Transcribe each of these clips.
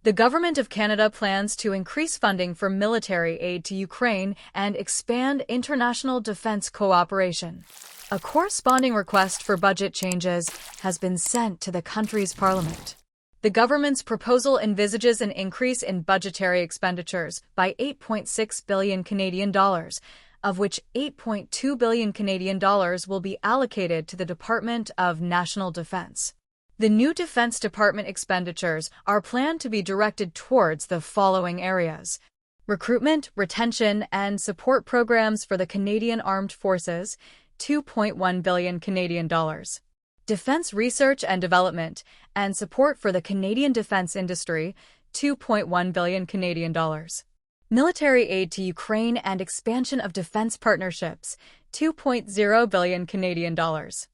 The Government of Canada plans to increase funding for military aid to Ukraine and expand international defense cooperation. A corresponding request for budget changes has been sent to the country's parliament. The government's proposal envisages an increase in budgetary expenditures by 8.6 billion Canadian dollars, of which 8.2 billion Canadian dollars will be allocated to the Department of National Defence. The new Defense Department expenditures are planned to be directed towards the following areas: recruitment, retention, and support programs for the Canadian Armed Forces, 2.1 billion Canadian dollars. Defense research and development and support for the Canadian defense industry, 2.1 billion Canadian dollars. Military aid to Ukraine and expansion of defense partnerships, 2.0 billion Canadian dollars.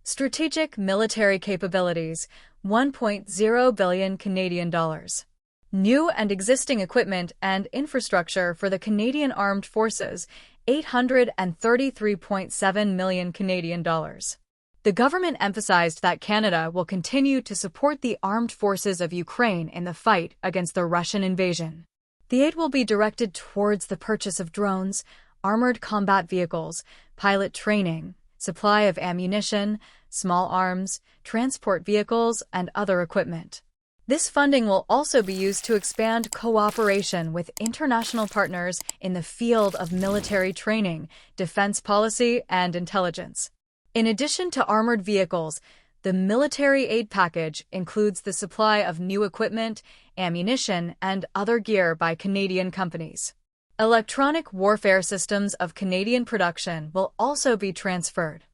Strategic military capabilities, 1.0 billion Canadian dollars. New and existing equipment and infrastructure for the Canadian Armed Forces, 833.7 million Canadian dollars. The government emphasized that Canada will continue to support the armed forces of Ukraine in the fight against the Russian invasion. The aid will be directed towards the purchase of drones, armored combat vehicles, pilot training, supply of ammunition, small arms, transport vehicles, and other equipment. This funding will also be used to expand cooperation with international partners in the field of military training, defense policy, and intelligence. In addition to armored vehicles, the military aid package includes the supply of new equipment, ammunition, and other gear by Canadian companies. Electronic warfare systems of Canadian production will also be transferred.